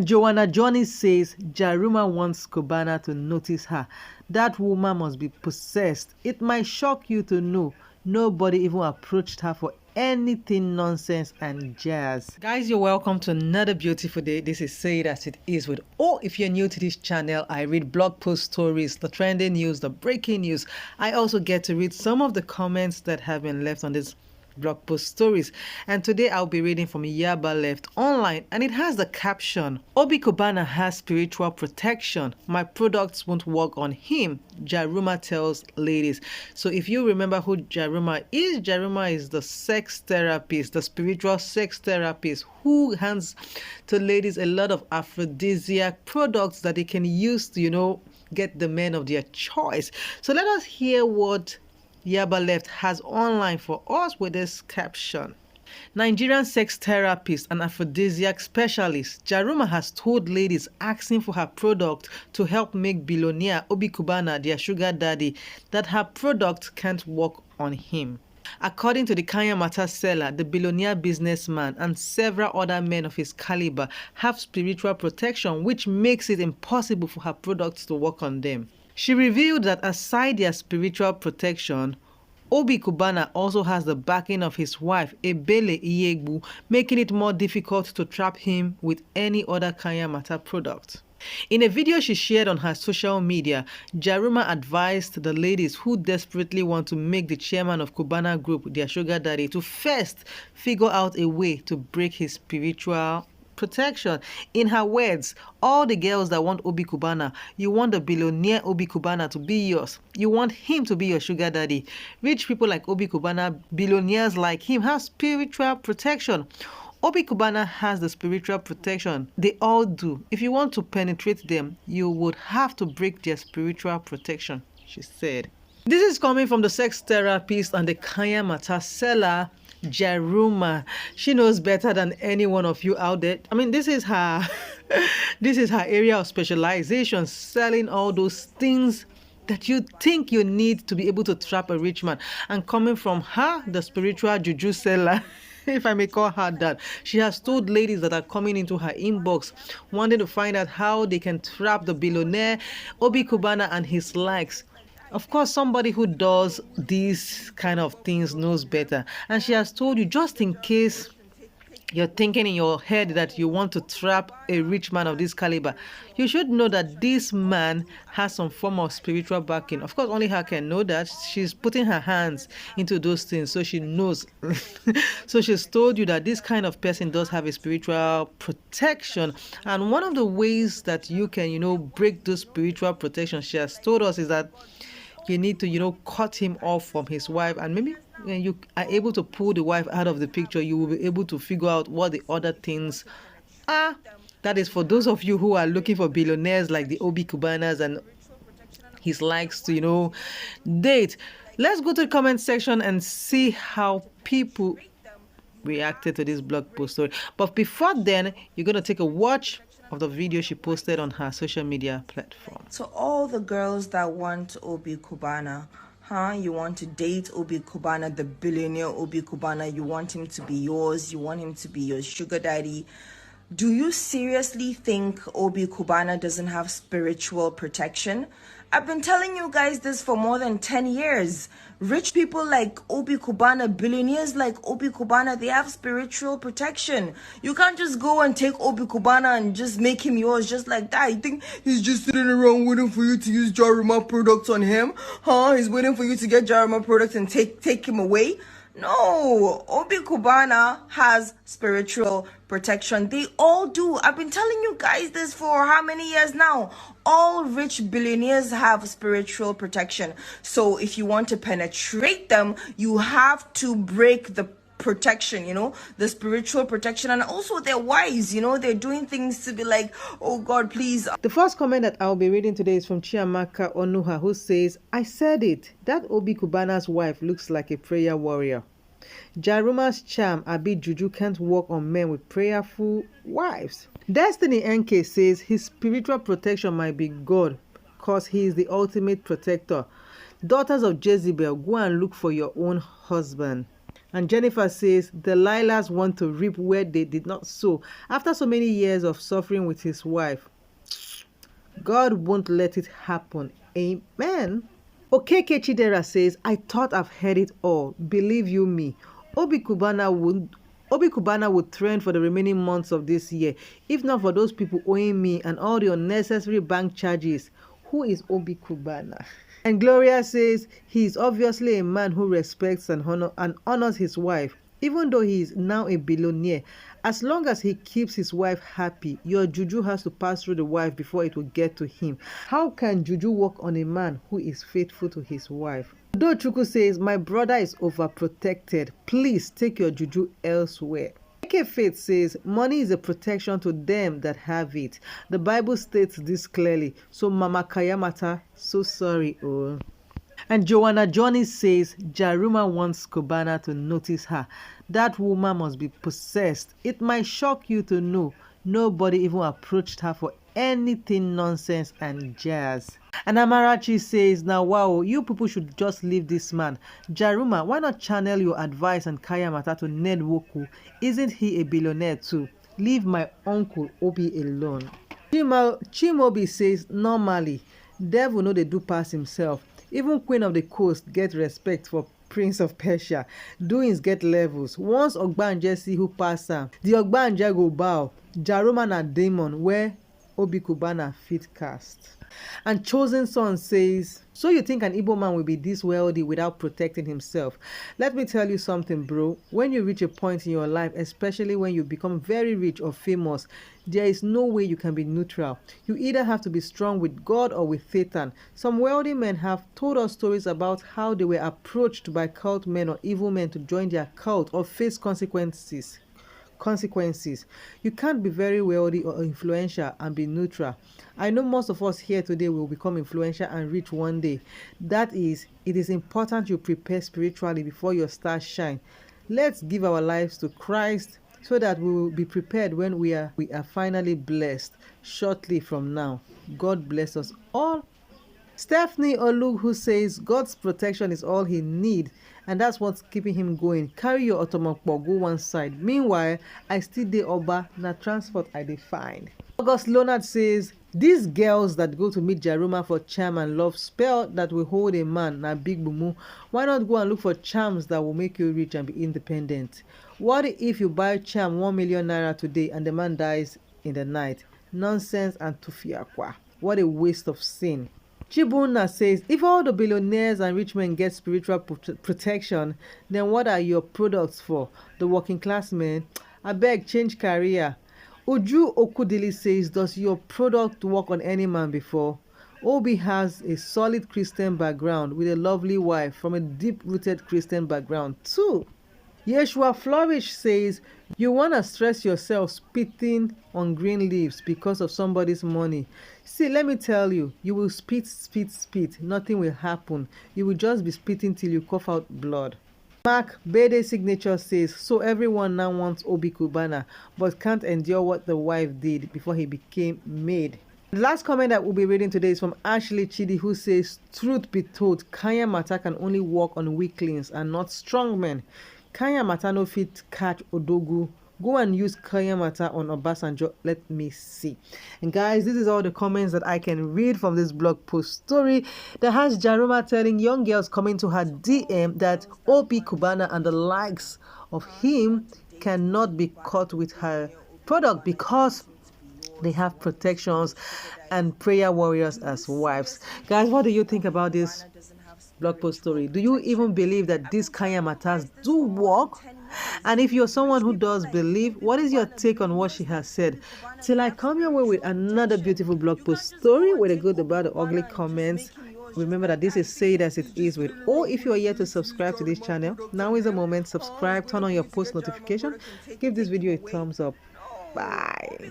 And Joanna Johnny says Jaruma wants Cubana to notice her. That woman must be possessed. It might shock you to know nobody even approached her for anything nonsense and jazz. Guys, you're welcome to another beautiful day. This is Say It As It Is with if you're new to this channel, I read blog post stories, the trending news, the breaking news. I also get to read some of the comments that have been left on this blog post stories, and today I'll be reading from Yaba Left Online, and it has the caption, Obi Cubana has spiritual protection, my products won't work on him, Jaruma tells ladies. So if you remember who Jaruma is the sex therapist, the spiritual sex therapist who hands to ladies a lot of aphrodisiac products that they can use to get the men of their choice. So let us hear what Yaba Left has online for us with this caption. Nigerian sex therapist and aphrodisiac specialist Jaruma has told ladies asking for her product to help make billionaire Obi Cubana their sugar daddy that her product can't work on him. According to the Kanya Mata seller, the billionaire businessman and several other men of his caliber have spiritual protection, which makes it impossible for her products to work on them. She revealed that aside their spiritual protection, Obi Cubana also has the backing of his wife, Ebele Iyegbu, making it more difficult to trap him with any other Kanya Mata product. In a video she shared on her social media, Jaruma advised the ladies who desperately want to make the chairman of Cubana Group their sugar daddy to first figure out a way to break his spiritual protection. In her words, all the girls that want Obi Cubana, you want the billionaire Obi Cubana to be yours. You want him to be your sugar daddy. Rich people like Obi Cubana, billionaires like him have spiritual protection. Obi Cubana has the spiritual protection. They all do. If you want to penetrate them, you would have to break their spiritual protection, she said. This is coming from the sex therapist and the Kanya Mata seller, Jaruma. She knows better than any one of you out there. I mean, this is her area of specialization, selling all those things that you think you need to be able to trap a rich man. And coming from her, the spiritual juju seller, if I may call her that, she has told ladies that are coming into her inbox wanting to find out how they can trap the billionaire Obi Cubana and his likes. Of course, somebody who does these kind of things knows better. And she has told you, just in case you're thinking in your head that you want to trap a rich man of this caliber, you should know that this man has some form of spiritual backing. Of course, only her can know that. She's putting her hands into those things, so she knows. So she's told you that this kind of person does have a spiritual protection. And one of the ways that you can, break those spiritual protections, she has told us, is that you need to, cut him off from his wife, and maybe when you are able to pull the wife out of the picture, you will be able to figure out what the other things are. That is for those of you who are looking for billionaires like the Obi Cubanas and his likes to, date. Let's go to the comment section and see how people reacted to this blog post story. But before then, you're going to take a watch of the video she posted on her social media platform. So all the girls that want Obi Cubana, you want to date Obi Cubana, the billionaire Obi Cubana, you want him to be yours, you want him to be your sugar daddy. Do you seriously think Obi Cubana doesn't have spiritual protection? I've been telling you guys this for more than 10 years. Rich people like Obi Cubana, billionaires like Obi Cubana, they have spiritual protection. You can't just go and take Obi Cubana and just make him yours just like that. You think he's just sitting around waiting for you to use Jaruma products on him? He's waiting for you to get Jaruma products and take him away? No, Obi Cubana has spiritual protection. They all do. I've been telling you guys this for how many years now? All rich billionaires have spiritual protection. So if you want to penetrate them, you have to break the protection, the spiritual protection. And also they're wise, they're doing things to be like, oh God, please. The first comment that I'll be reading today is from Chiamaka Onuha, who says, I said it, that Obi Cubana's wife looks like a prayer warrior. Jaruma's charm, Abi Juju, can't work on men with prayerful wives. Destiny NK says his spiritual protection might be God, because he is the ultimate protector. Daughters of Jezebel, go and look for your own husband. And Jennifer says, Delilahs want to reap where they did not sow. After so many years of suffering with his wife, God won't let it happen. Amen. Okeke Chidera says, I thought I've heard it all. Believe you me, Obi Kubana would trend for the remaining months of this year, if not for those people owing me and all the unnecessary bank charges. Who is Obi Kubana? And Gloria says, he is obviously a man who respects and honors his wife, even though he is now a billionaire. As long as he keeps his wife happy, your juju has to pass through the wife before it will get to him. How can juju work on a man who is faithful to his wife? Though Chuku says, my brother is overprotected. Please take your juju elsewhere. AK Faith says, money is a protection to them that have it. The Bible states this clearly. So Mama Kayamata, so sorry. Oh. And Joanna Johnny says, Jaruma wants Cubana to notice her. That woman must be possessed. It might shock you to know nobody even approached her for anything nonsense and jazz. And Amarachi says, now wow, you people should just leave this man. Jaruma, why not channel your advice and Kayamata to Ned Woku? Isn't he a billionaire too? Leave my uncle Obi alone. Chimobi says, normally, devil know they do pass himself. Even Queen of the Coast get respect for Prince of Persia. Doings get levels. Once Ogbanje see who pass am, the Ogbanje go bow. Jaruma na demon where Obi Kubana fit cast. And Chosen Son says, so you think an Igbo man will be this wealthy without protecting himself? Let me tell you something, bro. When you reach a point in your life, especially when you become very rich or famous, there is no way you can be neutral. You either have to be strong with God or with Satan. Some wealthy men have told us stories about how they were approached by cult men or evil men to join their cult or face consequences. You can't be very wealthy or influential and be neutral. I know most of us here today will become influential and rich one day. That is, it is important you prepare spiritually before your stars shine. Let's give our lives to Christ so that we will be prepared when we are finally blessed shortly from now. God bless us all. Stephanie Olu, who says God's protection is all he needs, and that's what's keeping him going. Carry your automobile, go one side. Meanwhile, I still dey Oba, na transport I dey find. August Leonard says, these girls that go to meet Jaruma for charm and love spell that will hold a man na big bumu. Why not go and look for charms that will make you rich and be independent? What if you buy charm 1 million naira today and the man dies in the night? Nonsense and tufiakwa. What a waste of sin. Chibuna says, if all the billionaires and rich men get spiritual protection, then what are your products for? The working class men? I beg, change career. Uju Okudili says, does your product work on any man before? Obi has a solid Christian background with a lovely wife from a deep-rooted Christian background too. Yeshua Flourish says, you want to stress yourself spitting on green leaves because of somebody's money. See, let me tell you, you will spit. Nothing will happen. You will just be spitting till you cough out blood. Mark Bede Signature says, so everyone now wants Obi Kubana, but can't endure what the wife did before he became maid. The last comment that we'll be reading today is from Ashley Chidi, who says, truth be told, Kayamata can only work on weaklings and not strong men. Kayamata no fit catch Odogu. Go and use Kayamata on Obasanjo. Let me see. And guys, this is all the comments that I can read from this blog post story that has Jaruma telling young girls coming to her DM that Obi Kubana and the likes of him cannot be caught with her product because they have protections and prayer warriors as wives. Guys, what do you think about this blog post story? Do you even believe that these Kayamatas do work? And if you're someone who does believe, what is your take on what she has said? Till I come your way with another beautiful blog post story with the good, the bad, the ugly comments. Remember that this is Say It As It Is with, or if you are yet to subscribe to this channel, now is the moment. Subscribe, turn on your post notification, give this video a thumbs up. Bye.